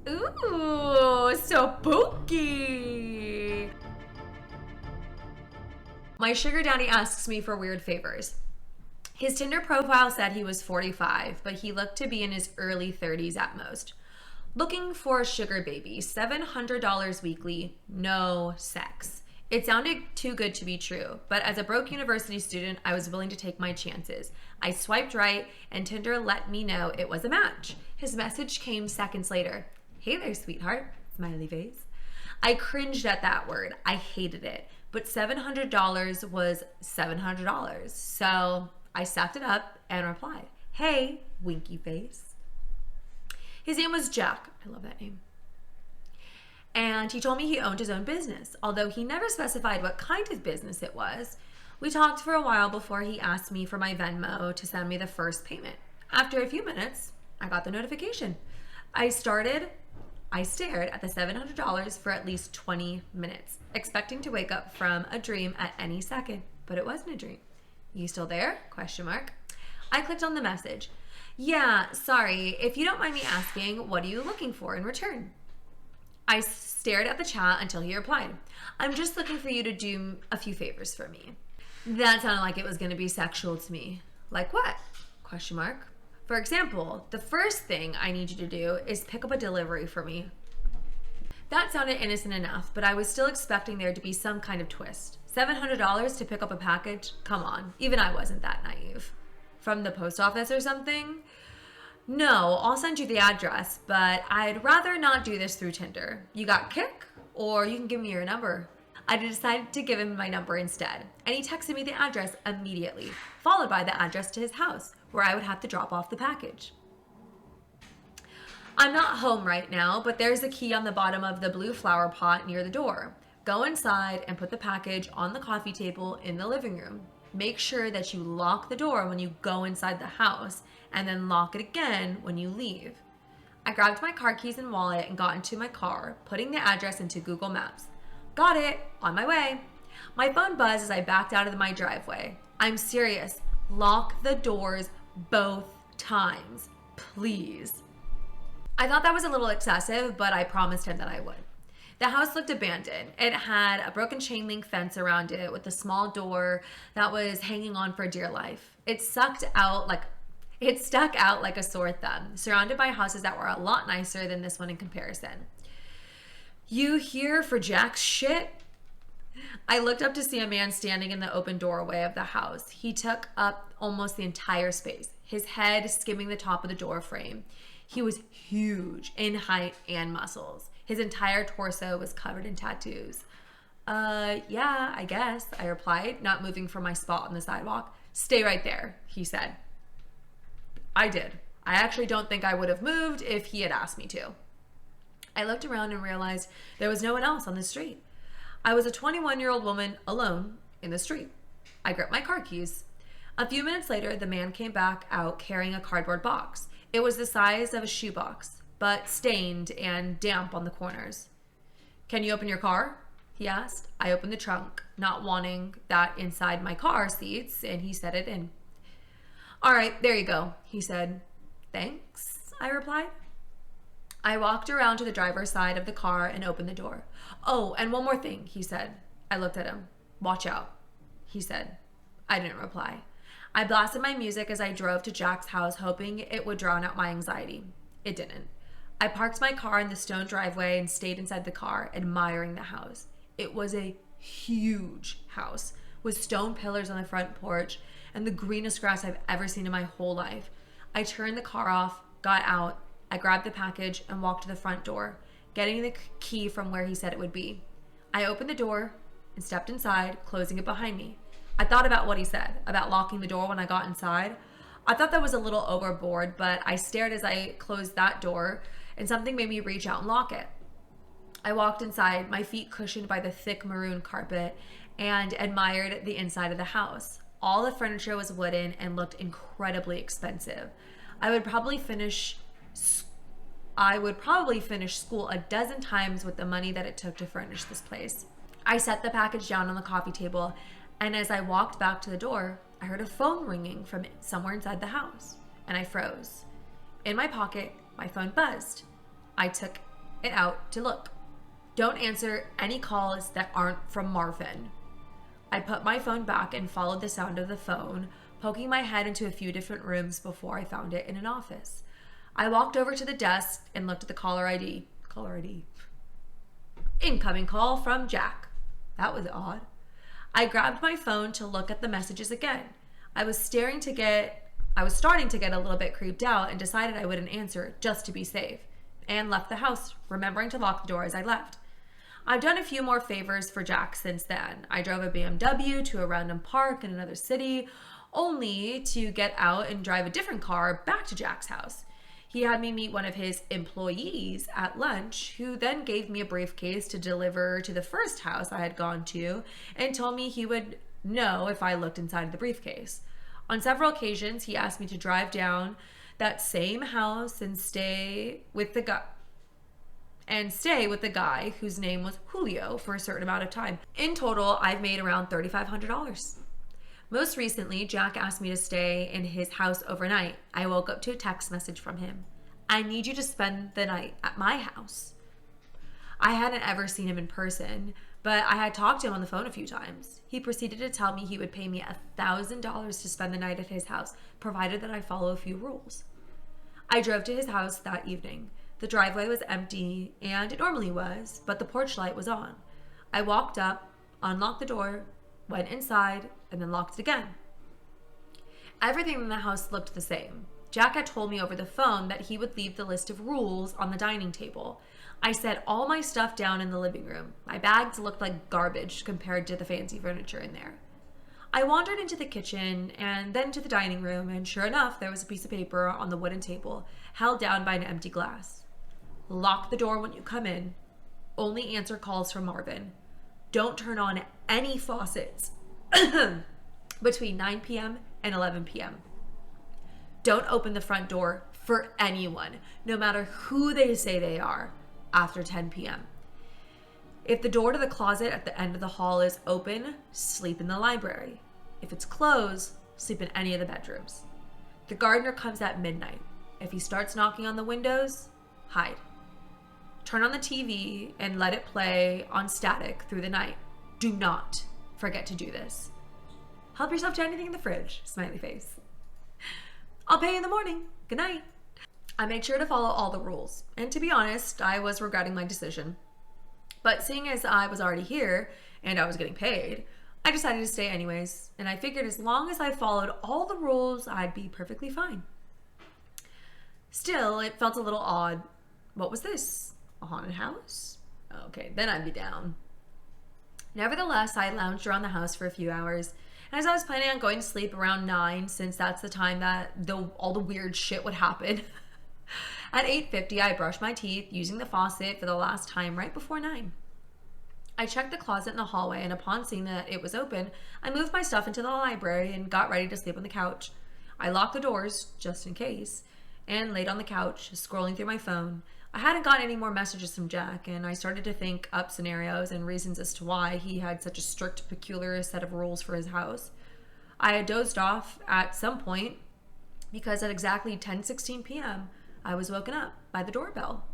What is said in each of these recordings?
Ooh, so spooky. My sugar daddy asks me for weird favors. His Tinder profile said he was 45, but he looked to be in his early 30s at most. Looking for a sugar baby, $700 weekly, no sex. It sounded too good to be true, but as a broke university student, I was willing to take my chances. I swiped right, and Tinder let me know it was a match. His message came seconds later. Hey there, sweetheart. Smiley face. I cringed at that word. I hated it. But $700 was $700. So I sucked it up and replied, hey, winky face. His name was Jack. I love that name. And he told me he owned his own business, although he never specified what kind of business it was. We talked for a while before he asked me for my Venmo to send me the first payment. After a few minutes, I got the notification. I stared at the $700 for at least 20 minutes, expecting to wake up from a dream at any second, but it wasn't a dream. You still there? ? I clicked on the message. Yeah, sorry, if you don't mind me asking, what are you looking for in return? I stared at the chat until he replied. I'm just looking for you to do a few favors for me. That sounded like it was going to be sexual to me. Like what? ? For example, the first thing I need you to do is pick up a delivery for me. That sounded innocent enough, but I was still expecting there to be some kind of twist. $700 to pick up a package? Come on, even I wasn't that naive. From the post office or something? No, I'll send you the address, but I'd rather not do this through Tinder. You got Kick? Or you can give me your number. I decided to give him my number instead, and he texted me the address immediately, followed by the address to his house, where I would have to drop off the package. I'm not home right now, but there's a key on the bottom of the blue flower pot near the door. Go inside and put the package on the coffee table in the living room. Make sure that you lock the door when you go inside the house, and then lock it again when you leave. I grabbed my car keys and wallet and got into my car, putting the address into Google Maps. Got it, on my way. My phone buzzed as I backed out of my driveway. I'm serious, lock the doors both times, please. I thought that was a little excessive, but I promised him that I would. The house looked abandoned. It had a broken chain link fence around it with a small door that was hanging on for dear life. It stuck out like a sore thumb, surrounded by houses that were a lot nicer than this one in comparison. You here for Jack's shit? I looked up to see a man standing in the open doorway of the house. He took up almost the entire space, his head skimming the top of the door frame. He was huge in height and muscles. His entire torso was covered in tattoos. Yeah, I guess, I replied, not moving from my spot on the sidewalk. Stay right there, he said. I did. I actually don't think I would have moved if he had asked me to. I looked around and realized there was no one else on the street. I was a 21-year-old woman alone in the street. I gripped my car keys. A few minutes later, the man came back out carrying a cardboard box. It was the size of a shoebox, but stained and damp on the corners. Can you open your car? He asked. I opened the trunk, not wanting that inside my car seats, and he set it in. All right, there you go, he said. Thanks, I replied. I walked around to the driver's side of the car and opened the door. Oh, and one more thing, he said. I looked at him. Watch out, he said. I didn't reply. I blasted my music as I drove to Jack's house, hoping it would drown out my anxiety. It didn't. I parked my car in the stone driveway and stayed inside the car, admiring the house. It was a huge house with stone pillars on the front porch and the greenest grass I've ever seen in my whole life. I turned the car off, got out, I grabbed the package and walked to the front door, getting the key from where he said it would be. I opened the door and stepped inside, closing it behind me. I thought about what he said, about locking the door when I got inside. I thought that was a little overboard, but I stared as I closed that door, and something made me reach out and lock it. I walked inside, my feet cushioned by the thick maroon carpet, and admired the inside of the house. All the furniture was wooden and looked incredibly expensive. I would probably finish school a dozen times with the money that it took to furnish this place. I set the package down on the coffee table, and as I walked back to the door, I heard a phone ringing from somewhere inside the house, and I froze. In my pocket, my phone buzzed. I took and out to look. Don't answer any calls that aren't from Marvin. I put my phone back and followed the sound of the phone, poking my head into a few different rooms before I found it in an office. I walked over to the desk and looked at the caller ID. Caller ID. Incoming call from Jack. That was odd. I grabbed my phone to look at the messages again. I was starting to get a little bit creeped out and decided I wouldn't answer just to be safe, and left the house, remembering to lock the door as I left. I've done a few more favors for Jack since then. I drove a BMW to a random park in another city, only to get out and drive a different car back to Jack's house. He had me meet one of his employees at lunch, who then gave me a briefcase to deliver to the first house I had gone to and told me he would know if I looked inside the briefcase. On several occasions, he asked me to drive down that same house and stay with the guy whose name was Julio for a certain amount of time. In total, I've made around $3,500. Most recently, Jack asked me to stay in his house overnight. I woke up to a text message from him. I need you to spend the night at my house. I hadn't ever seen him in person, but I had talked to him on the phone a few times. He proceeded to tell me he would pay me $1,000 to spend the night at his house, provided that I follow a few rules. I drove to his house that evening. The driveway was empty, and it normally was, but the porch light was on. I walked up, unlocked the door, went inside, and then locked it again. Everything in the house looked the same. Jack had told me over the phone that he would leave the list of rules on the dining table. I set all my stuff down in the living room. My bags looked like garbage compared to the fancy furniture in there. I wandered into the kitchen and then to the dining room, and sure enough, there was a piece of paper on the wooden table, held down by an empty glass. Lock the door when you come in. Only answer calls from Marvin. Don't turn on any faucets between 9 p.m. and 11 p.m. Don't open the front door for anyone, no matter who they say they are, after 10 p.m. If the door to the closet at the end of the hall is open, sleep in the library. If it's closed, sleep in any of the bedrooms. The gardener comes at midnight. If he starts knocking on the windows, hide. Turn on the TV and let it play on static through the night. Do not forget to do this. Help yourself to anything in the fridge. Smiley face. I'll pay you in the morning. Good night. I made sure to follow all the rules. And to be honest, I was regretting my decision. But seeing as I was already here and I was getting paid, I decided to stay anyways. And I figured as long as I followed all the rules, I'd be perfectly fine. Still, it felt a little odd. What was this? A haunted house? Okay, then I'd be down. Nevertheless, I lounged around the house for a few hours. And as I was planning on going to sleep around 9, since that's the time that all the weird shit would happen, at 8:50, I brushed my teeth using the faucet for the last time right before 9. I checked the closet in the hallway, and upon seeing that it was open, I moved my stuff into the library and got ready to sleep on the couch. I locked the doors, just in case, and laid on the couch, scrolling through my phone. I hadn't gotten any more messages from Jack, and I started to think up scenarios and reasons as to why he had such a strict, peculiar set of rules for his house. I had dozed off at some point because at exactly 10:16 p.m., I was woken up by the doorbell.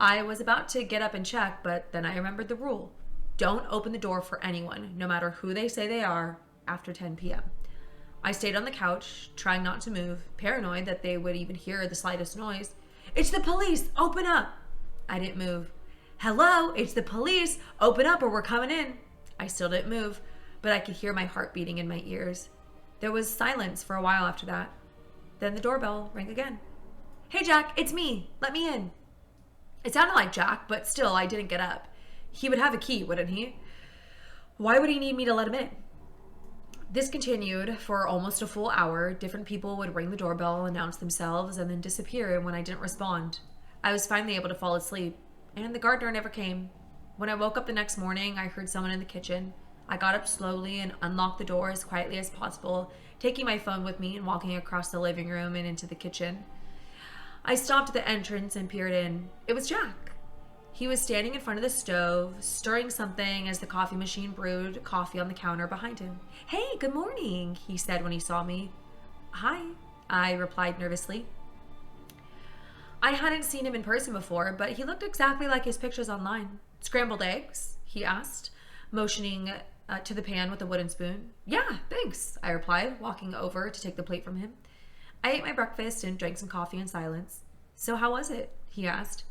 I was about to get up and check, but then I remembered the rule. Don't open the door for anyone, no matter who they say they are, after 10 p.m. I stayed on the couch, trying not to move, paranoid that they would even hear the slightest noise. It's the police! Open up! I didn't move. Hello, it's the police! Open up or we're coming in! I still didn't move, but I could hear my heart beating in my ears. There was silence for a while after that. Then the doorbell rang again. Hey Jack, it's me. Let me in. It sounded like Jack, but still I didn't get up. He would have a key, wouldn't he? Why would he need me to let him in? This continued for almost a full hour. Different people would ring the doorbell, announce themselves, and then disappear when I didn't respond. I was finally able to fall asleep, and the gardener never came. When I woke up the next morning, I heard someone in the kitchen. I got up slowly and unlocked the door as quietly as possible, taking my phone with me and walking across the living room and into the kitchen. I stopped at the entrance and peered in. It was Jack. He was standing in front of the stove, stirring something as the coffee machine brewed coffee on the counter behind him. Hey, good morning, he said when he saw me. Hi, I replied nervously. I hadn't seen him in person before, but he looked exactly like his pictures online. Scrambled eggs? He asked, motioning to the pan with a wooden spoon. Yeah, thanks, I replied, walking over to take the plate from him. I ate my breakfast and drank some coffee in silence. So how was it? He asked.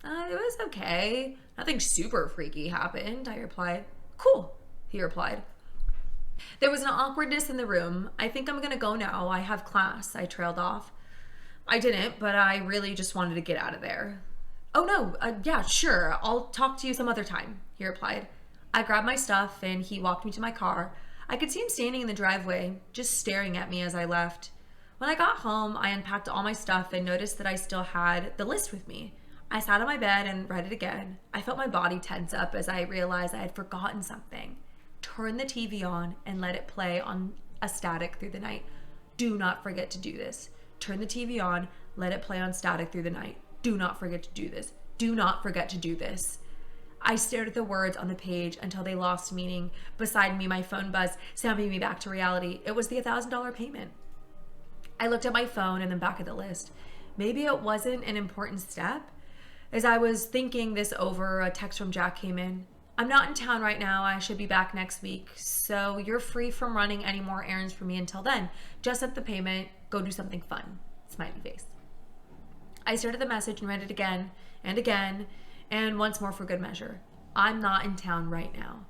It was okay. Nothing super freaky happened, I replied. Cool, he replied. There was an awkwardness in the room. I think I'm gonna go now. I have class, I trailed off. I didn't, but I really just wanted to get out of there. Oh no, yeah, sure. I'll talk to you some other time, he replied. I grabbed my stuff and he walked me to my car. I could see him standing in the driveway, just staring at me as I left. When I got home, I unpacked all my stuff and noticed that I still had the list with me. I sat on my bed and read it again. I felt my body tense up as I realized I had forgotten something. Turn the TV on and let it play on a static through the night. Do not forget to do this. Turn the TV on, let it play on static through the night. Do not forget to do this. Do not forget to do this. I stared at the words on the page until they lost meaning. Beside me, my phone buzzed, snapping me back to reality. It was the $1,000 payment. I looked at my phone and then back at the list. Maybe it wasn't an important step. As I was thinking this over, a text from Jack came in. I'm not in town right now. I should be back next week. So you're free from running any more errands for me until then. Just send the payment. Go do something fun. Smiley face. I stared at the message and read it again, and once more for good measure. I'm not in town right now.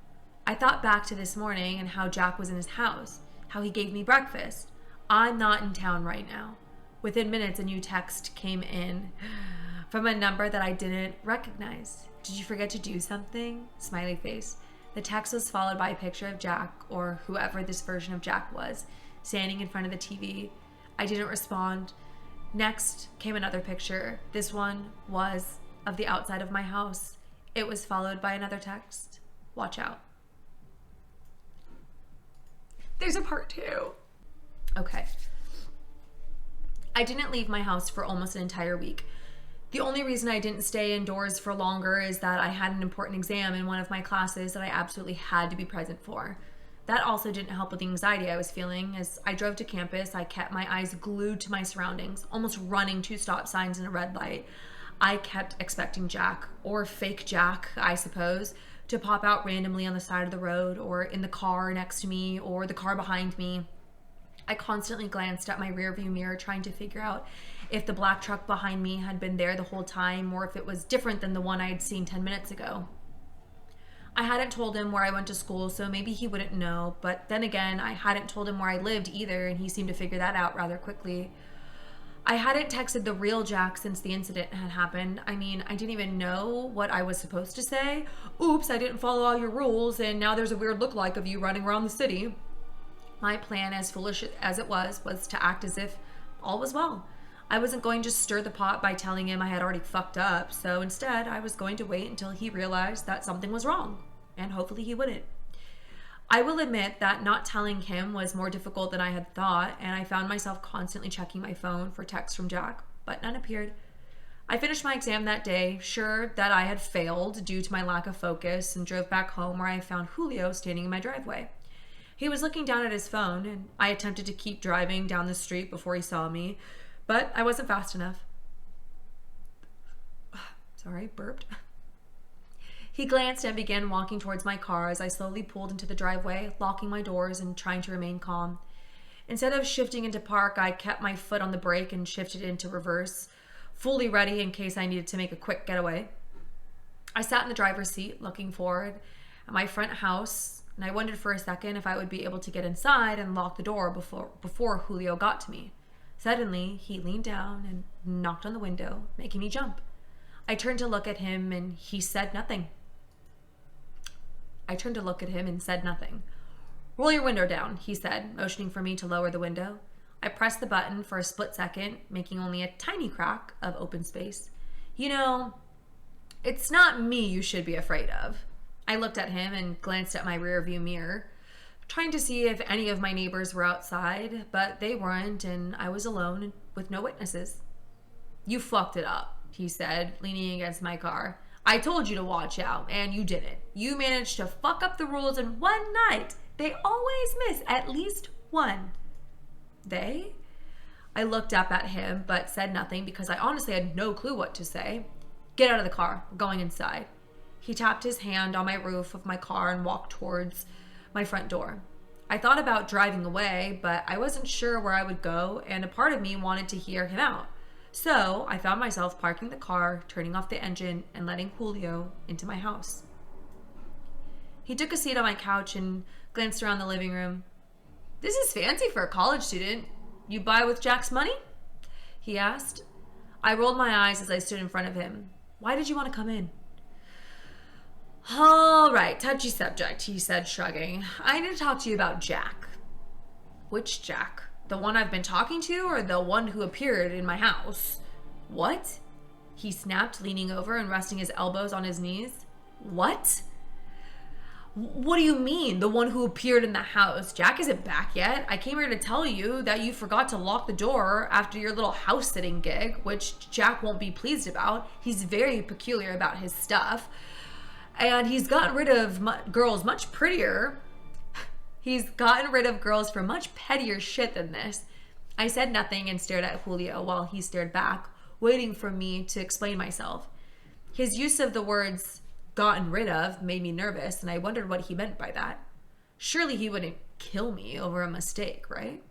I thought back to this morning and how Jack was in his house, how he gave me breakfast. I'm not in town right now. Within minutes, a new text came in from a number that I didn't recognize. Did you forget to do something? Smiley face. The text was followed by a picture of Jack, or whoever this version of Jack was, standing in front of the TV. I didn't respond. Next came another picture. This one was of the outside of my house. It was followed by another text. Watch out. There's a part 2. Okay. I didn't leave my house for almost an entire week. The only reason I didn't stay indoors for longer is that I had an important exam in one of my classes that I absolutely had to be present for. That also didn't help with the anxiety I was feeling. As I drove to campus, I kept my eyes glued to my surroundings, almost running 2 stop signs and a red light. I kept expecting Jack, or fake Jack, I suppose, to pop out randomly on the side of the road, or in the car next to me, or the car behind me. I constantly glanced at my rearview mirror, trying to figure out if the black truck behind me had been there the whole time, or if it was different than the one I had seen 10 minutes ago. I hadn't told him where I went to school, so maybe he wouldn't know, but then again, I hadn't told him where I lived either, and he seemed to figure that out rather quickly. I hadn't texted the real Jack since the incident had happened. I mean, I didn't even know what I was supposed to say. Oops, I didn't follow all your rules, and now there's a weird lookalike of you running around the city. My plan, as foolish as it was to act as if all was well. I wasn't going to stir the pot by telling him I had already fucked up, so instead I was going to wait until he realized that something was wrong, and hopefully he wouldn't. I will admit that not telling him was more difficult than I had thought, and I found myself constantly checking my phone for texts from Jack, but none appeared. I finished my exam that day, sure that I had failed due to my lack of focus, and drove back home where I found Julio standing in my driveway. He was looking down at his phone, and I attempted to keep driving down the street before he saw me, but I wasn't fast enough. Sorry, burped. He glanced and began walking towards my car as I slowly pulled into the driveway, locking my doors and trying to remain calm. Instead of shifting into park, I kept my foot on the brake and shifted into reverse, fully ready in case I needed to make a quick getaway. I sat in the driver's seat, looking forward at my front house, and I wondered for a second if I would be able to get inside and lock the door before Julio got to me. Suddenly, he leaned down and knocked on the window, making me jump. I turned to look at him, and he said nothing. Roll your window down, he said, motioning for me to lower the window. I pressed the button for a split second, making only a tiny crack of open space. You know, it's not me you should be afraid of. I looked at him and glanced at my rearview mirror, trying to see if any of my neighbors were outside, but they weren't, and I was alone with no witnesses. You fucked it up, he said, leaning against my car. I told you to watch out, and you didn't. You managed to fuck up the rules in one night. They always miss at least one. They? I looked up at him but said nothing because I honestly had no clue what to say. Get out of the car. We're going inside. He tapped his hand on my roof of my car and walked towards my front door. I thought about driving away, but I wasn't sure where I would go, and a part of me wanted to hear him out. So I found myself parking the car, turning off the engine, and letting Julio into my house. He took a seat on my couch and glanced around the living room. "This is fancy for a college student. You buy with Jack's money?" he asked. I rolled my eyes as I stood in front of him. "Why did you want to come in?" "All right, touchy subject," he said, shrugging. "I need to talk to you about Jack." "Which Jack? The one I've been talking to, or the one who appeared in my house?" "What?" he snapped, leaning over and resting his elbows on his knees. "What? What do you mean, the one who appeared in the house? Jack isn't back yet. I came here to tell you that you forgot to lock the door after your little house-sitting gig, which Jack won't be pleased about. He's very peculiar about his stuff. And he's gotten rid of girls much prettier. He's gotten rid of girls for much pettier shit than this." I said nothing and stared at Julio while he stared back, waiting for me to explain myself. His use of the words "gotten rid of" made me nervous, and I wondered what he meant by that. Surely he wouldn't kill me over a mistake, right?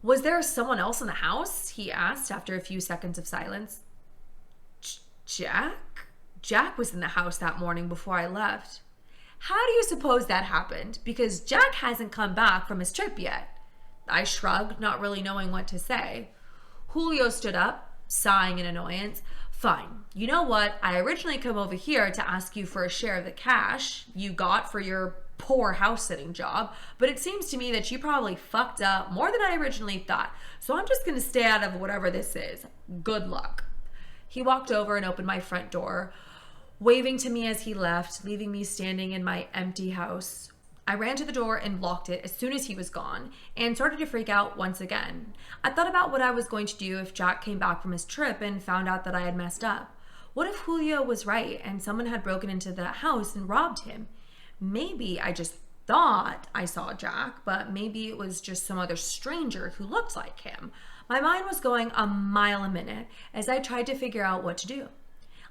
"Was there someone else in the house?" he asked after a few seconds of silence. "Jack? Jack was in the house that morning before I left." "How do you suppose that happened? Because Jack hasn't come back from his trip yet." I shrugged, not really knowing what to say. Julio stood up, sighing in annoyance. "Fine. You know what? I originally came over here to ask you for a share of the cash you got for your poor house-sitting job, but it seems to me that you probably fucked up more than I originally thought, so I'm just going to stay out of whatever this is. Good luck." He walked over and opened my front door, waving to me as he left, leaving me standing in my empty house. I ran to the door and locked it as soon as he was gone, and started to freak out once again. I thought about what I was going to do if Jack came back from his trip and found out that I had messed up. What if Julio was right and someone had broken into the house and robbed him? Maybe I just thought I saw Jack, but maybe it was just some other stranger who looked like him. My mind was going a mile a minute as I tried to figure out what to do.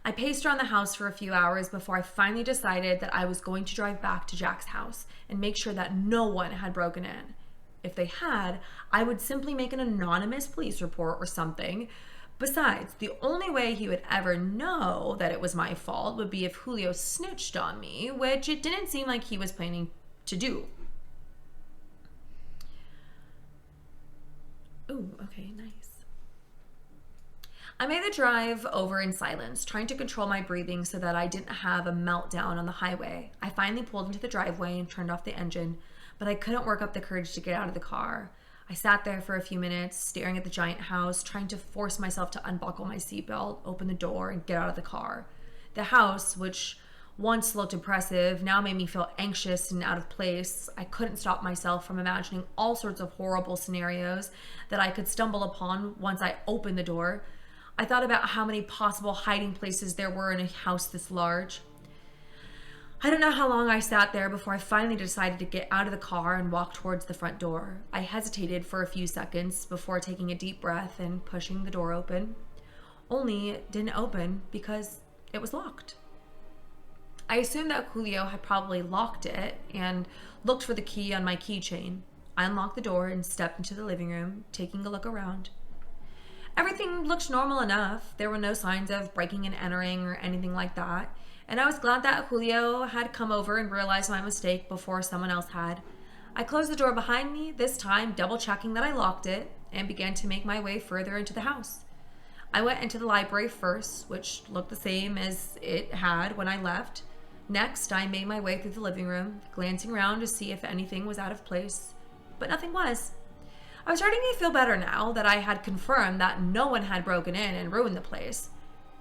I paced around the house for a few hours before I finally decided that I was going to drive back to Jack's house and make sure that no one had broken in. If they had, I would simply make an anonymous police report or something. Besides, the only way he would ever know that it was my fault would be if Julio snitched on me, which it didn't seem like he was planning to do. Ooh, okay, nice. I made the drive over in silence, trying to control my breathing so that I didn't have a meltdown on the highway. I finally pulled into the driveway and turned off the engine, but I couldn't work up the courage to get out of the car. I sat there for a few minutes, staring at the giant house, trying to force myself to unbuckle my seatbelt, open the door, and get out of the car. The house, which once looked impressive, now made me feel anxious and out of place. I couldn't stop myself from imagining all sorts of horrible scenarios that I could stumble upon once I opened the door. I thought about how many possible hiding places there were in a house this large. I don't know how long I sat there before I finally decided to get out of the car and walk towards the front door. I hesitated for a few seconds before taking a deep breath and pushing the door open. Only it didn't open because it was locked. I assumed that Julio had probably locked it and looked for the key on my keychain. I unlocked the door and stepped into the living room, taking a look around. Everything looked normal enough. There were no signs of breaking and entering or anything like that. And I was glad that Julio had come over and realized my mistake before someone else had. I closed the door behind me, this time double checking that I locked it, and began to make my way further into the house. I went into the library first, which looked the same as it had when I left. Next, I made my way through the living room, glancing around to see if anything was out of place, but nothing was. I was starting to feel better now that I had confirmed that no one had broken in and ruined the place.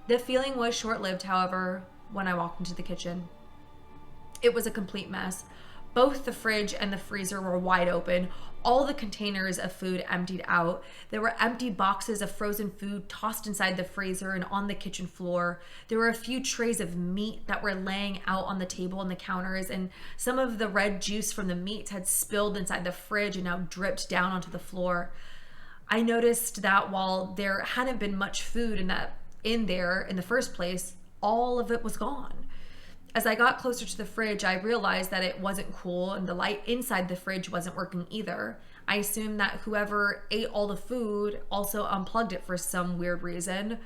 The feeling was short-lived, however, when I walked into the kitchen. It was a complete mess. Both the fridge and the freezer were wide open, all the containers of food emptied out. There were empty boxes of frozen food tossed inside the freezer and on the kitchen floor. There were a few trays of meat that were laying out on the table and the counters, and some of the red juice from the meat had spilled inside the fridge and now dripped down onto the floor. I noticed that while there hadn't been much food in there in the first place, all of it was gone. As I got closer to the fridge, I realized that it wasn't cool and the light inside the fridge wasn't working either. I assumed that whoever ate all the food also unplugged it for some weird reason.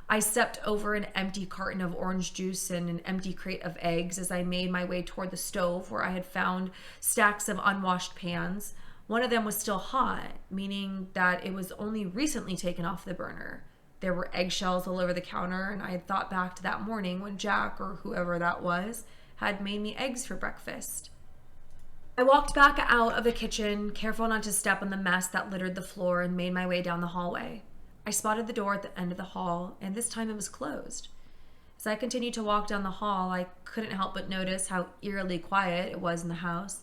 I stepped over an empty carton of orange juice and an empty crate of eggs as I made my way toward the stove where I had found stacks of unwashed pans. One of them was still hot, meaning that it was only recently taken off the burner. There were eggshells all over the counter, and I had thought back to that morning when Jack, or whoever that was, had made me eggs for breakfast. I walked back out of the kitchen, careful not to step on the mess that littered the floor, and made my way down the hallway. I spotted the door at the end of the hall, and this time it was closed. As I continued to walk down the hall, I couldn't help but notice how eerily quiet it was in the house,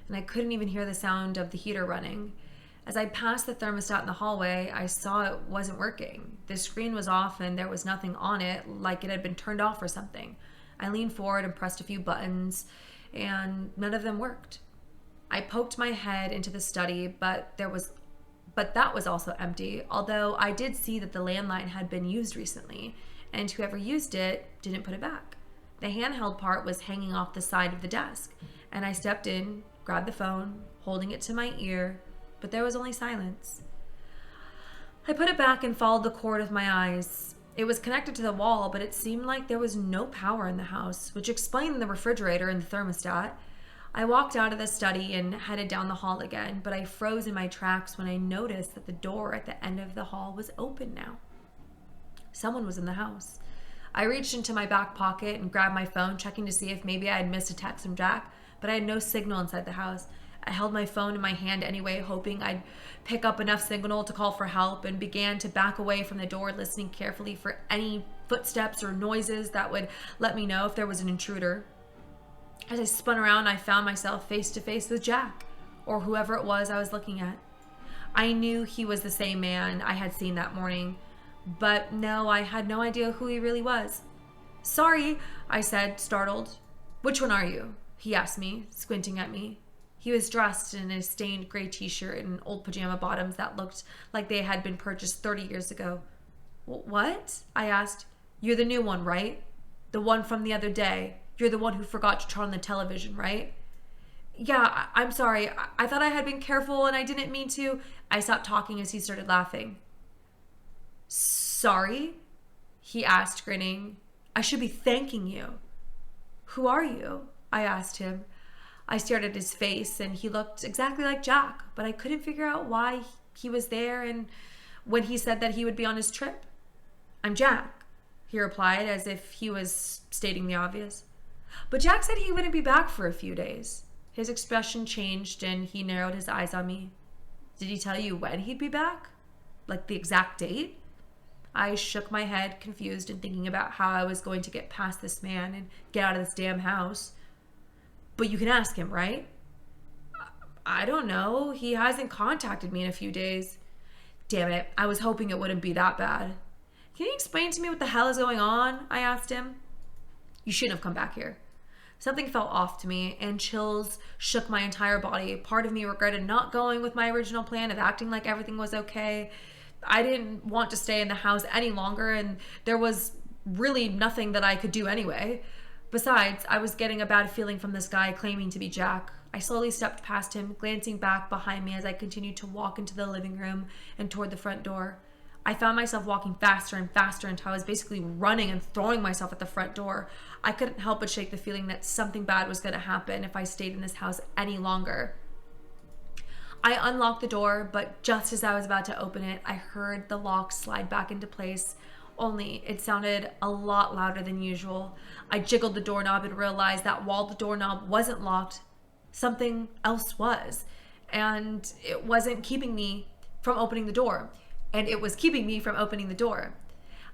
and I couldn't even hear the sound of the heater running. As I passed the thermostat in the hallway, I saw it wasn't working. The screen was off and there was nothing on it, like it had been turned off or something. I leaned forward and pressed a few buttons, and none of them worked. I poked my head into the study, but that was also empty, although I did see that the landline had been used recently, and whoever used it didn't put it back. The handheld part was hanging off the side of the desk, and I stepped in, grabbed the phone, holding it to my ear, but there was only silence. I put it back and followed the cord with my eyes. It was connected to the wall, but it seemed like there was no power in the house, which explained the refrigerator and the thermostat. I walked out of the study and headed down the hall again, but I froze in my tracks when I noticed that the door at the end of the hall was open now. Someone was in the house. I reached into my back pocket and grabbed my phone, checking to see if maybe I had missed a text from Jack, but I had no signal inside the house. I held my phone in my hand anyway, hoping I'd pick up enough signal to call for help, and began to back away from the door, listening carefully for any footsteps or noises that would let me know if there was an intruder. As I spun around, I found myself face to face with Jack, or whoever it was I was looking at. I knew he was the same man I had seen that morning, but no, I had no idea who he really was. "Sorry," I said, startled. "Which one are you?" he asked me, squinting at me. He was dressed in a stained gray t-shirt and old pajama bottoms that looked like they had been purchased 30 years ago. "What?" I asked. "You're the new one, right? The one from the other day. You're the one who forgot to turn on the television, right?" "Yeah, I'm sorry. I thought I had been careful and I didn't mean to." I stopped talking as he started laughing. "Sorry?" he asked, grinning. "I should be thanking you." "Who are you?" I asked him. I stared at his face, and he looked exactly like Jack, but I couldn't figure out why he was there and when he said that he would be on his trip. "I'm Jack," he replied, as if he was stating the obvious. "But Jack said he wouldn't be back for a few days." His expression changed, and he narrowed his eyes on me. "Did he tell you when he'd be back? Like the exact date?" I shook my head, confused and thinking about how I was going to get past this man and get out of this damn house. "But you can ask him, right?" "I don't know. He hasn't contacted me in a few days." Damn it, I was hoping it wouldn't be that bad. "Can you explain to me what the hell is going on?" I asked him. "You shouldn't have come back here." Something felt off to me, and chills shook my entire body. Part of me regretted not going with my original plan of acting like everything was okay. I didn't want to stay in the house any longer, and there was really nothing that I could do anyway. Besides, I was getting a bad feeling from this guy claiming to be Jack. I slowly stepped past him, glancing back behind me as I continued to walk into the living room and toward the front door. I found myself walking faster and faster until I was basically running and throwing myself at the front door. I couldn't help but shake the feeling that something bad was going to happen if I stayed in this house any longer. I unlocked the door, but just as I was about to open it, I heard the lock slide back into place. Only it sounded a lot louder than usual. I jiggled the doorknob and realized that while the doorknob wasn't locked, something else was. And it wasn't keeping me from opening the door. And it was keeping me from opening the door.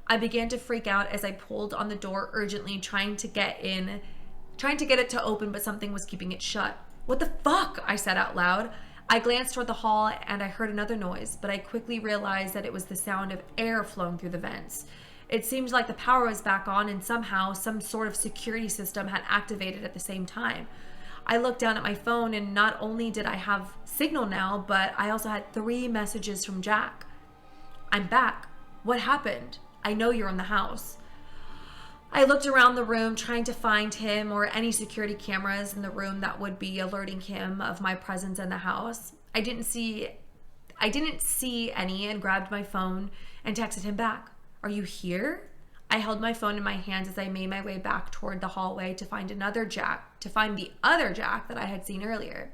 I began to freak out as I pulled on the door urgently, trying to get it to open, but something was keeping it shut. "What the fuck?" I said out loud. I glanced toward the hall and I heard another noise, but I quickly realized that it was the sound of air flowing through the vents. It seemed like the power was back on, and somehow some sort of security system had activated at the same time. I looked down at my phone, and not only did I have signal now, but I also had 3 messages from Jack. I'm back. What happened? I know you're in the house. I looked around the room trying to find him or any security cameras in the room that would be alerting him of my presence in the house. I didn't see any and grabbed my phone and texted him back. Are you here? I held my phone in my hands as I made my way back toward the hallway to find the other Jack that I had seen earlier.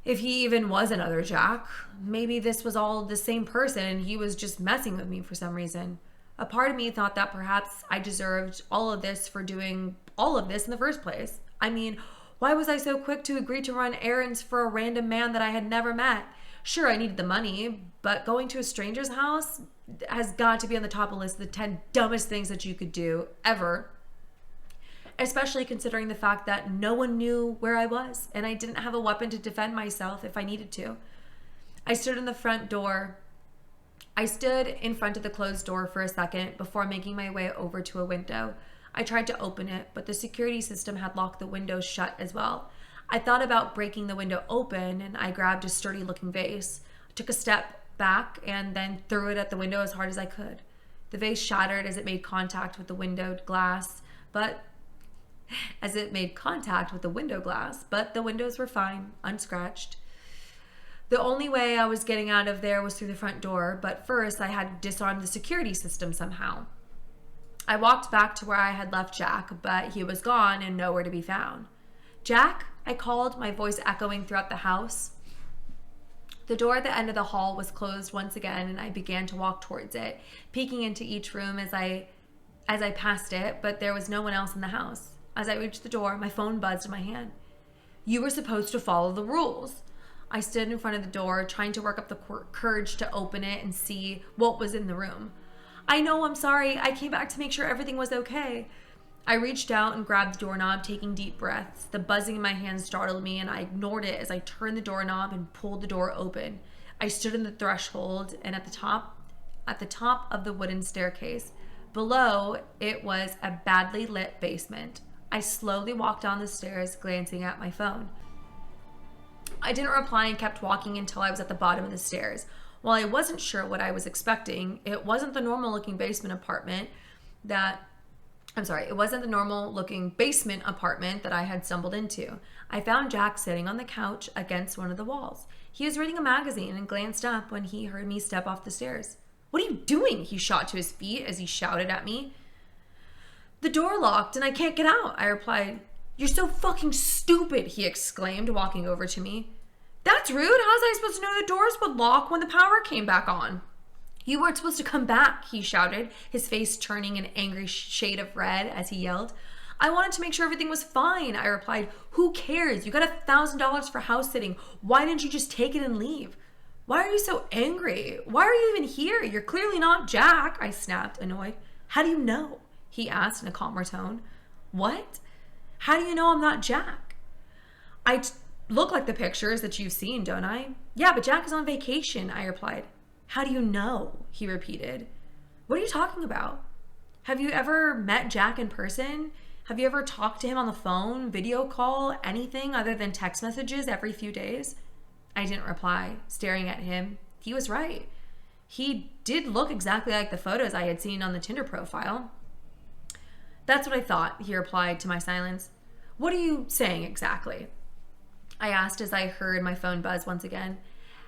If he even was another Jack, maybe this was all the same person and he was just messing with me for some reason. A part of me thought that perhaps I deserved all of this for doing all of this in the first place. I mean, why was I so quick to agree to run errands for a random man that I had never met? Sure, I needed the money, but going to a stranger's house has got to be on the top of the list of the 10 dumbest things that you could do ever. Especially considering the fact that no one knew where I was and I didn't have a weapon to defend myself if I needed to. I stood in front of the closed door for a second before making my way over to a window. I tried to open it, but the security system had locked the windows shut as well. I thought about breaking the window open, and I grabbed a sturdy-looking vase, took a step back, and then threw it at the window as hard as I could. The vase shattered as it made contact with the window glass, but the windows were fine, unscratched. The only way I was getting out of there was through the front door, but first I had to disarm the security system somehow. I walked back to where I had left Jack, but he was gone and nowhere to be found. Jack, I called, my voice echoing throughout the house. The door at the end of the hall was closed once again, and I began to walk towards it, peeking into each room as I passed it, but there was no one else in the house. As I reached the door, my phone buzzed in my hand. You were supposed to follow the rules. I stood in front of the door, trying to work up the courage to open it and see what was in the room. I know, I'm sorry. I came back to make sure everything was okay. I reached out and grabbed the doorknob, taking deep breaths. The buzzing in my hands startled me, and I ignored it as I turned the doorknob and pulled the door open. I stood in the threshold and at the top of the wooden staircase. Below, it was a badly lit basement. I slowly walked down the stairs, glancing at my phone. I didn't reply and kept walking until I was at the bottom of the stairs. While I wasn't sure what I was expecting, it wasn't the normal looking basement apartment that I had stumbled into. I found Jack sitting on the couch against one of the walls. He was reading a magazine and glanced up when he heard me step off the stairs. What are you doing? He shot to his feet as he shouted at me. The door locked and I can't get out, I replied. You're so fucking stupid, he exclaimed, walking over to me. That's rude. How was I supposed to know the doors would lock when the power came back on? You weren't supposed to come back, he shouted, his face turning an angry shade of red as he yelled. I wanted to make sure everything was fine, I replied. Who cares? You got $1,000 for house sitting. Why didn't you just take it and leave? Why are you so angry? Why are you even here? You're clearly not Jack, I snapped, annoyed. How do you know? He asked in a calmer tone. What? How do you know I'm not Jack? I look like the pictures that you've seen, don't I? Yeah, but Jack is on vacation, I replied. How do you know? He repeated. What are you talking about? Have you ever met Jack in person? Have you ever talked to him on the phone, video call, anything other than text messages every few days? I didn't reply, staring at him. He was right. He did look exactly like the photos I had seen on the Tinder profile. That's what I thought, he replied to my silence. What are you saying exactly? I asked as I heard my phone buzz once again.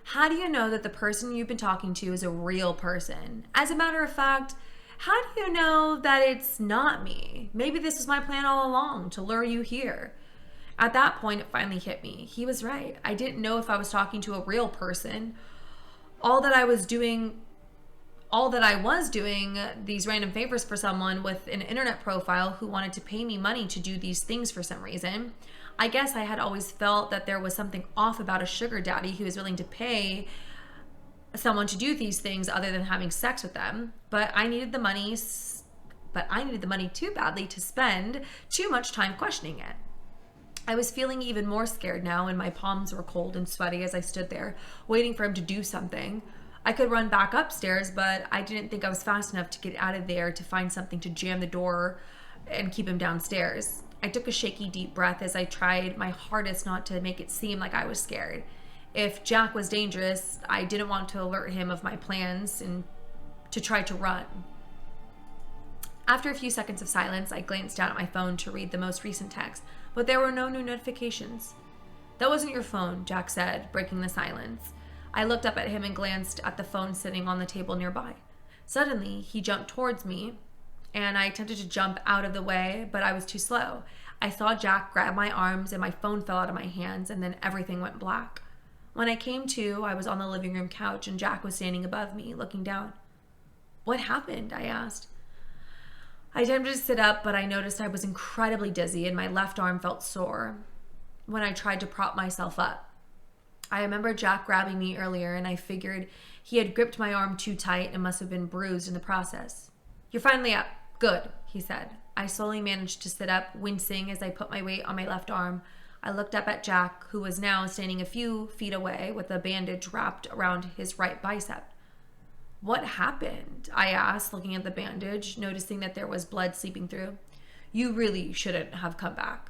How do you know that the person you've been talking to is a real person? As a matter of fact, how do you know that it's not me? Maybe this was my plan all along, to lure you here. At that point, it finally hit me. He was right. I didn't know if I was talking to a real person. All that I was doing these random favors for someone with an internet profile who wanted to pay me money to do these things for some reason. I guess I had always felt that there was something off about a sugar daddy who was willing to pay someone to do these things other than having sex with them. But I needed the money too badly to spend too much time questioning it. I was feeling even more scared now, and my palms were cold and sweaty as I stood there, waiting for him to do something. I could run back upstairs, but I didn't think I was fast enough to get out of there to find something to jam the door and keep him downstairs. I took a shaky, deep breath as I tried my hardest not to make it seem like I was scared. If Jack was dangerous, I didn't want to alert him of my plans and to try to run. After a few seconds of silence, I glanced down at my phone to read the most recent text, but there were no new notifications. "That wasn't your phone," Jack said, breaking the silence. I looked up at him and glanced at the phone sitting on the table nearby. Suddenly, he jumped towards me, and I attempted to jump out of the way, but I was too slow. I saw Jack grab my arms, and my phone fell out of my hands, and then everything went black. When I came to, I was on the living room couch, and Jack was standing above me, looking down. "What happened?" I asked. I attempted to sit up, but I noticed I was incredibly dizzy, and my left arm felt sore when I tried to prop myself up. I remember Jack grabbing me earlier, and I figured he had gripped my arm too tight and must have been bruised in the process. "You're finally up. Good," he said. I slowly managed to sit up, wincing as I put my weight on my left arm. I looked up at Jack, who was now standing a few feet away with a bandage wrapped around his right bicep. "What happened?" I asked, looking at the bandage, noticing that there was blood seeping through. "You really shouldn't have come back."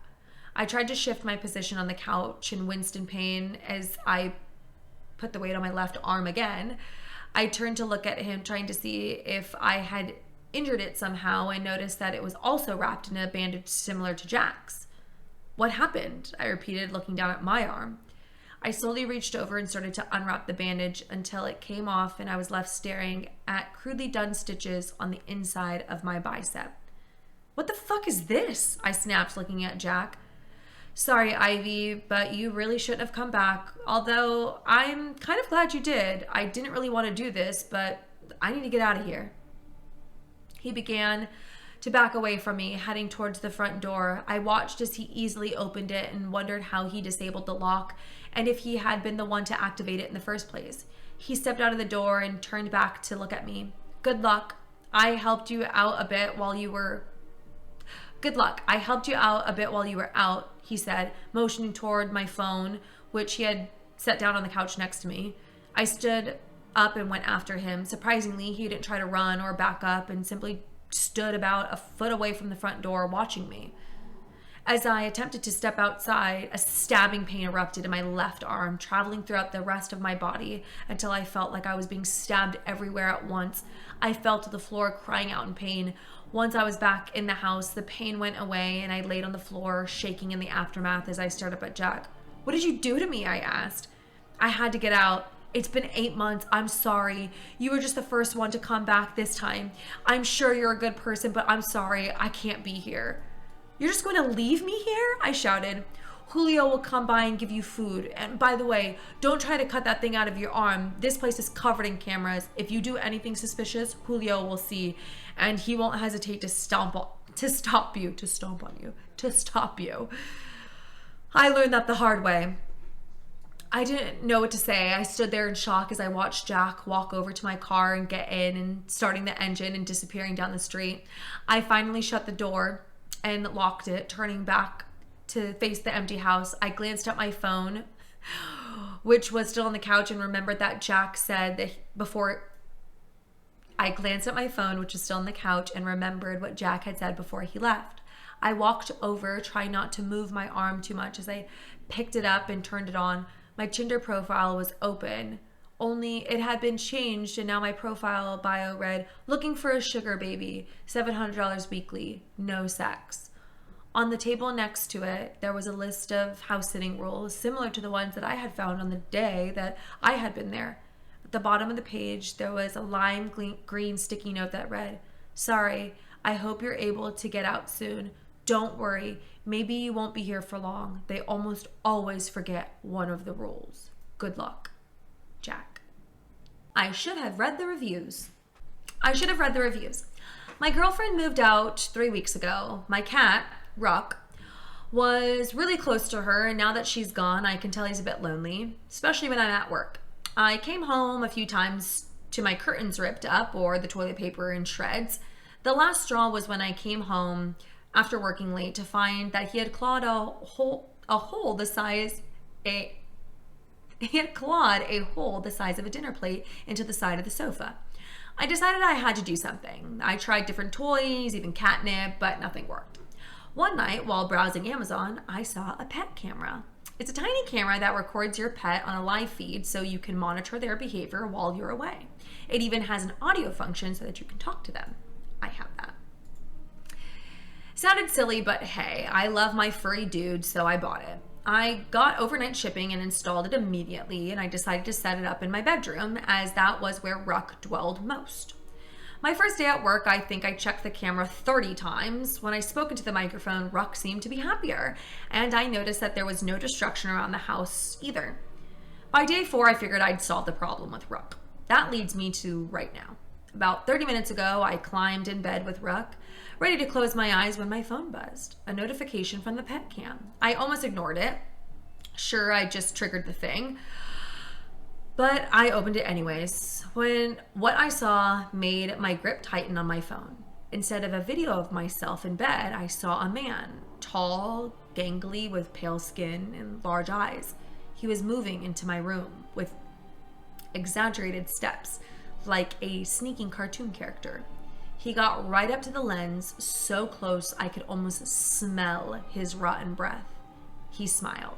I tried to shift my position on the couch and winced in pain as I put the weight on my left arm again. I turned to look at him, trying to see if I had injured it somehow, and noticed that it was also wrapped in a bandage similar to Jack's. "What happened?" I repeated, looking down at my arm. I slowly reached over and started to unwrap the bandage until it came off, and I was left staring at crudely done stitches on the inside of my bicep. "What the fuck is this?" I snapped, looking at Jack. "Sorry, Ivy, but you really shouldn't have come back. Although I'm kind of glad you did. I didn't really want to do this, but I need to get out of here." He began to back away from me, heading towards the front door. I watched as he easily opened it and wondered how he disabled the lock and if he had been the one to activate it in the first place. He stepped out of the door and turned back to look at me. "Good luck. I helped you out a bit while you were out," he said, motioning toward my phone, which he had set down on the couch next to me. I stood up and went after him. Surprisingly, he didn't try to run or back up and simply stood about a foot away from the front door watching me. As I attempted to step outside, a stabbing pain erupted in my left arm, traveling throughout the rest of my body until I felt like I was being stabbed everywhere at once. I fell to the floor, crying out in pain. Once I was back in the house, the pain went away, and I laid on the floor, shaking in the aftermath as I stared up at Jack. "What did you do to me?" I asked. "I had to get out. It's been 8 months. I'm sorry. You were just the first one to come back this time. I'm sure you're a good person, but I'm sorry. I can't be here." "You're just going to leave me here?" I shouted. "Julio will come by and give you food. And by the way, don't try to cut that thing out of your arm. This place is covered in cameras. If you do anything suspicious, Julio will see, and he won't hesitate to stop you. I learned that the hard way." I didn't know what to say. I stood there in shock as I watched Jack walk over to my car and get in and starting the engine and disappearing down the street. I finally shut the door and locked it, turning back to face the empty house. I glanced at my phone, which was still on the couch, and remembered that Jack said that I glanced at my phone, which was still on the couch, and remembered what Jack had said before he left. I walked over, trying not to move my arm too much as I picked it up and turned it on. My Tinder profile was open, only it had been changed, and now my profile bio read, "Looking for a sugar baby, $700 weekly, no sex." On the table next to it, there was a list of house-sitting rules, similar to the ones that I had found on the day that I had been there. At the bottom of the page, there was a lime green sticky note that read, "Sorry, I hope you're able to get out soon. Don't worry, maybe you won't be here for long. They almost always forget one of the rules. Good luck, Jack." I should have read the reviews. My girlfriend moved out 3 weeks ago. My cat, Ruck, was really close to her, and now that she's gone, I can tell he's a bit lonely, especially when I'm at work. I came home a few times to my curtains ripped up or the toilet paper in shreds. The last straw was when I came home after working late to find that he had clawed a hole the size of a dinner plate into the side of the sofa. I decided I had to do something. I tried different toys, even catnip, but nothing worked. One night while browsing Amazon, I saw a pet camera. It's a tiny camera that records your pet on a live feed so you can monitor their behavior while you're away. It even has an audio function so that you can talk to them. I have that. Sounded silly, but hey, I love my furry dude, so I bought it. I got overnight shipping and installed it immediately, and I decided to set it up in my bedroom as that was where Ruck dwelled most. My first day at work, I think I checked the camera 30 times. When I spoke into the microphone, Ruck seemed to be happier, and I noticed that there was no destruction around the house either. By day 4, I figured I'd solve the problem with Ruck. That leads me to right now. About 30 minutes ago, I climbed in bed with Ruck, ready to close my eyes when my phone buzzed. A notification from the pet cam. I almost ignored it. Sure, I just triggered the thing. But I opened it anyways, when what I saw made my grip tighten on my phone. Instead of a video of myself in bed, I saw a man, tall, gangly, with pale skin and large eyes. He was moving into my room with exaggerated steps, like a sneaking cartoon character. He got right up to the lens, so close I could almost smell his rotten breath. He smiled.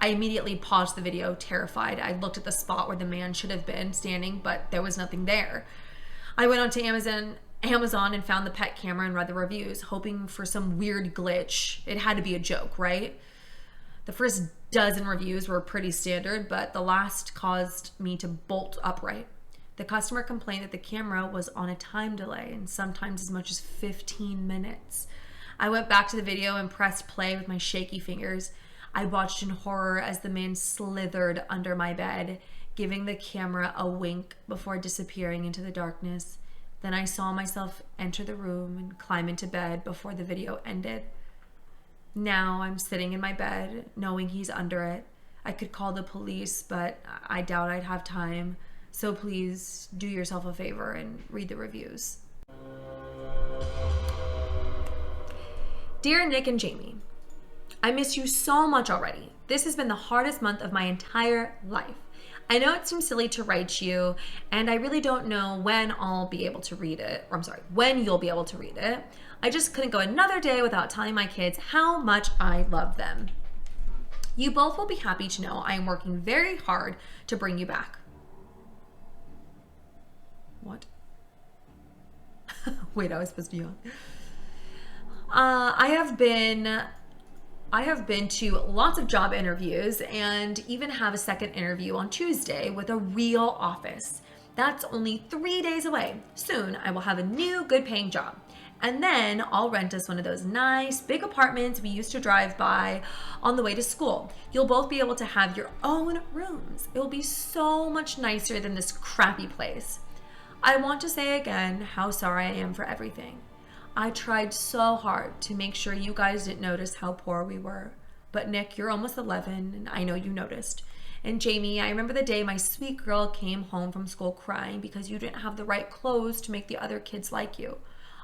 I immediately paused the video, terrified. I looked at the spot where the man should have been standing, but there was nothing there. I went onto Amazon and found the pet camera and read the reviews, hoping for some weird glitch. It had to be a joke, right? The first dozen reviews were pretty standard, but the last caused me to bolt upright. The customer complained that the camera was on a time delay and sometimes as much as 15 minutes. I went back to the video and pressed play with my shaky fingers. I watched in horror as the man slithered under my bed, giving the camera a wink before disappearing into the darkness. Then I saw myself enter the room and climb into bed before the video ended. Now I'm sitting in my bed, knowing he's under it. I could call the police, but I doubt I'd have time. So please do yourself a favor and read the reviews. Dear Nick and Jamie, I miss you so much already. This has been the hardest month of my entire life. I know it seems silly to write you, and I really don't know when I'll be able to read it. When you'll be able to read it. I just couldn't go another day without telling my kids how much I love them. You both will be happy to know I am working very hard to bring you back. What? Wait, I was supposed to be on. I have been to lots of job interviews and even have a second interview on Tuesday with a real office. That's only 3 days away. Soon I will have a new good paying job. And then I'll rent us one of those nice big apartments we used to drive by on the way to school. You'll both be able to have your own rooms. It will be so much nicer than this crappy place. I want to say again how sorry I am for everything. I tried so hard to make sure you guys didn't notice how poor we were. But Nick, you're almost 11, and I know you noticed. And Jamie, I remember the day my sweet girl came home from school crying because you didn't have the right clothes to make the other kids like you.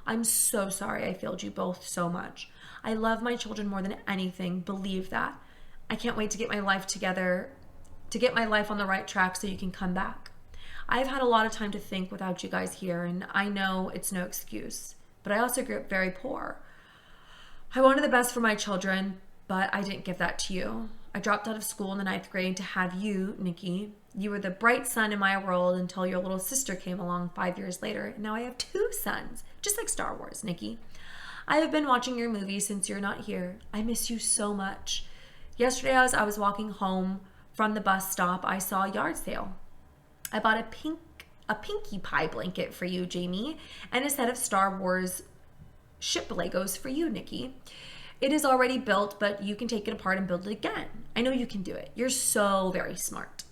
I'm so sorry I failed you both so much. I love my children more than anything, believe that. I can't wait to get my life together, to get my life on the right track so you can come back. I've had a lot of time to think without you guys here, and I know it's no excuse. But I also grew up very poor. I wanted the best for my children, but I didn't give that to you. I dropped out of school in the 9th grade to have you, Nikki. You were the bright sun in my world until your little sister came along 5 years later, and now I have 2 sons, just like Star Wars, Nikki. I have been watching your movies since you're not here. I miss you so much. Yesterday, as I was walking home from the bus stop, I saw a yard sale. I bought a Pinkie Pie blanket for you, Jamie, and a set of Star Wars ship Legos for you, Nikki. It is already built, but you can take it apart and build it again. I know you can do it. You're so very smart.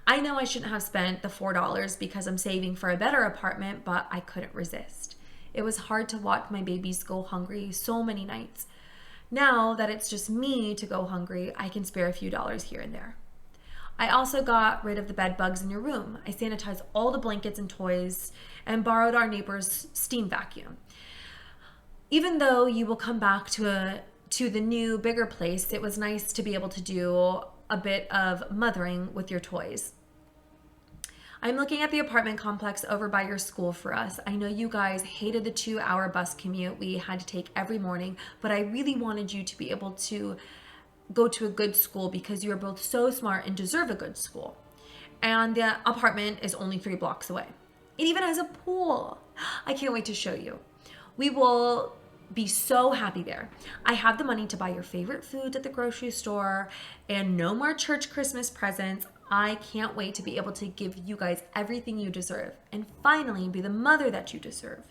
I know I shouldn't have spent the $4 because I'm saving for a better apartment, but I couldn't resist. It was hard to watch my babies go hungry so many nights. Now that it's just me to go hungry, I can spare a few dollars here and there. I also got rid of the bed bugs in your room. I sanitized all the blankets and toys and borrowed our neighbor's steam vacuum. Even though you will come back to the new, bigger place, it was nice to be able to do a bit of mothering with your toys. I'm looking at the apartment complex over by your school for us. I know you guys hated the 2-hour bus commute we had to take every morning, but I really wanted you to be able to go to a good school because you are both so smart and deserve a good school. And the apartment is only 3 blocks away. It even has a pool. I can't wait to show you. We will be so happy there. I have the money to buy your favorite foods at the grocery store and no more church Christmas presents. I can't wait to be able to give you guys everything you deserve and finally be the mother that you deserve.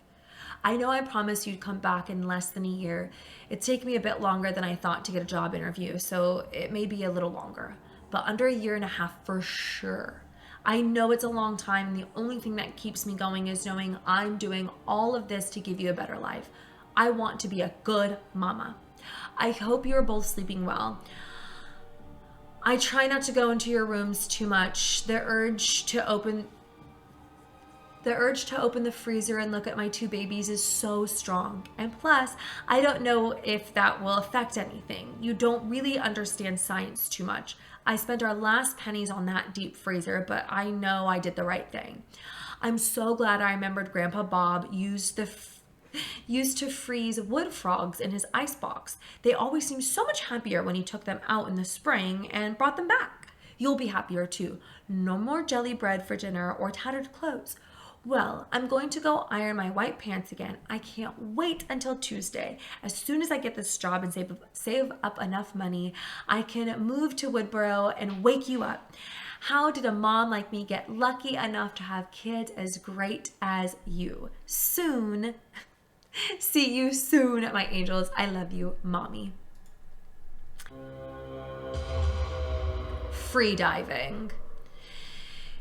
I know I promised you'd come back in less than a year. It's taken me a bit longer than I thought to get a job interview, so it may be a little longer, but under a year and a half for sure. I know it's a long time, and the only thing that keeps me going is knowing I'm doing all of this to give you a better life. I want to be a good mama. I hope you are both sleeping well. I try not to go into your rooms too much. The urge to open the freezer and look at my 2 babies is so strong. And plus, I don't know if that will affect anything. You don't really understand science too much. I spent our last pennies on that deep freezer, but I know I did the right thing. I'm so glad I remembered Grandpa Bob used to freeze wood frogs in his icebox. They always seemed so much happier when he took them out in the spring and brought them back. You'll be happier too. No more jelly bread for dinner or tattered clothes. Well, I'm going to go iron my white pants again. I can't wait until Tuesday. As soon as I get this job and save up enough money, I can move to Woodboro and wake you up. How did a mom like me get lucky enough to have kids as great as you? Soon. See you soon, my angels. I love you, Mommy. Free diving.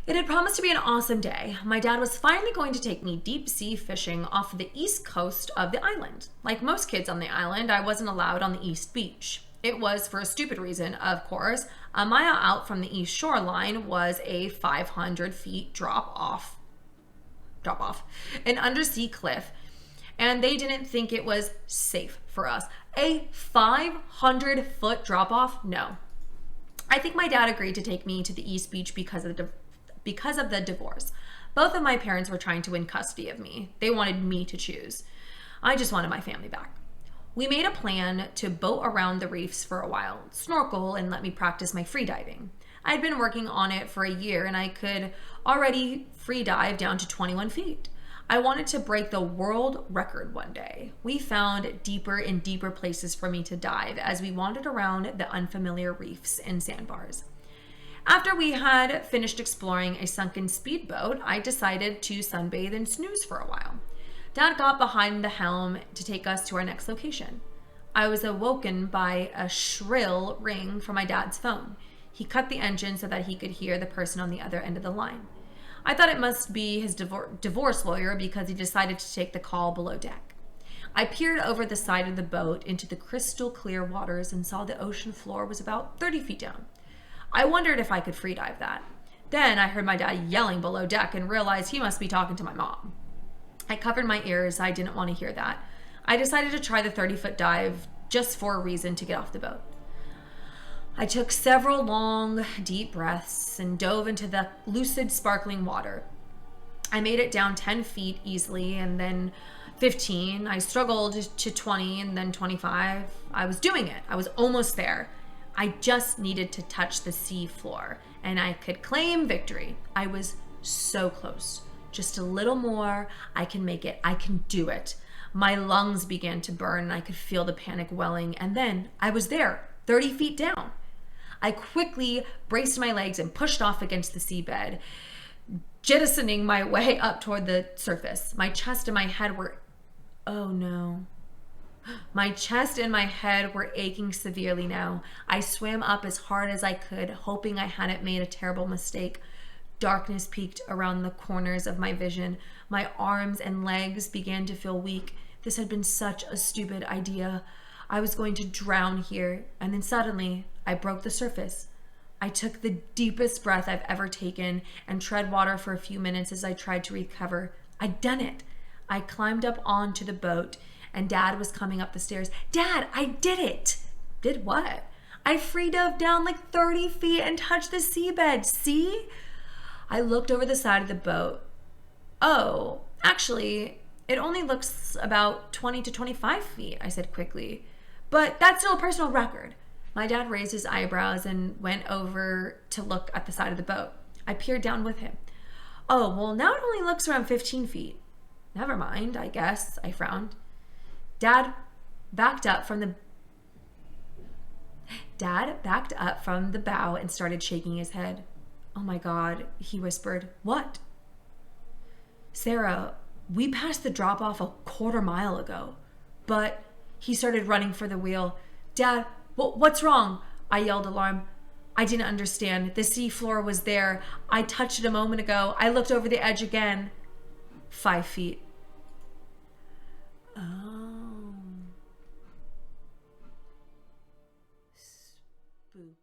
It had promised to be an awesome day. My dad was finally going to take me deep sea fishing off the east coast of the island. Like most kids on the island, I wasn't allowed on the east beach. It was for a stupid reason, of course. A mile out from the east shoreline was a 500 feet drop off, an undersea cliff, and they didn't think it was safe for us. A 500-foot drop off? No. I think my dad agreed to take me to the east beach because of the divorce. Both of my parents were trying to win custody of me. They wanted me to choose. I just wanted my family back. We made a plan to boat around the reefs for a while, snorkel, and let me practice my free diving. I had been working on it for a year and I could already free dive down to 21 feet. I wanted to break the world record one day. We found deeper and deeper places for me to dive as we wandered around the unfamiliar reefs and sandbars. After we had finished exploring a sunken speedboat, I decided to sunbathe and snooze for a while. Dad got behind the helm to take us to our next location. I was awoken by a shrill ring from my dad's phone. He cut the engine so that he could hear the person on the other end of the line. I thought it must be his divorce lawyer because he decided to take the call below deck. I peered over the side of the boat into the crystal clear waters and saw the ocean floor was about 30 feet down. I wondered if I could free dive that. Then I heard my dad yelling below deck and realized he must be talking to my mom. I covered my ears. I didn't want to hear that. I decided to try the 30-foot dive just for a reason to get off the boat. I took several long, deep breaths and dove into the lucid, sparkling water. I made it down 10 feet easily and then 15. I struggled to 20 and then 25. I was doing it. I was almost there. I just needed to touch the sea floor and I could claim victory. I was so close. Just a little more. I can make it. I can do it. My lungs began to burn and I could feel the panic welling. And then I was there, 30 feet down. I quickly braced my legs and pushed off against the seabed, jettisoning my way up toward the surface. My chest and my head were, oh no. My chest and my head were aching severely now. I swam up as hard as I could, hoping I hadn't made a terrible mistake. Darkness peeked around the corners of my vision. My arms and legs began to feel weak. This had been such a stupid idea. I was going to drown here, and then suddenly I broke the surface. I took the deepest breath I've ever taken and tread water for a few minutes as I tried to recover. I'd done it. I climbed up onto the boat, and Dad was coming up the stairs. Dad, I did it. Did what? I free dove down like 30 feet and touched the seabed. See? I looked over the side of the boat. Oh, actually, it only looks about 20 to 25 feet, I said quickly. But that's still a personal record. My dad raised his eyebrows and went over to look at the side of the boat. I peered down with him. Oh, well, now it only looks around 15 feet. Never mind, I guess, I frowned. Dad backed up from the bow and started shaking his head. Oh my God, he whispered. What? Sarah, we passed the drop-off a quarter mile ago. But he started running for the wheel. Dad, what's wrong? I yelled, alarmed. I didn't understand. The sea floor was there. I touched it a moment ago. I looked over the edge again. 5 feet. Oh. Spooky.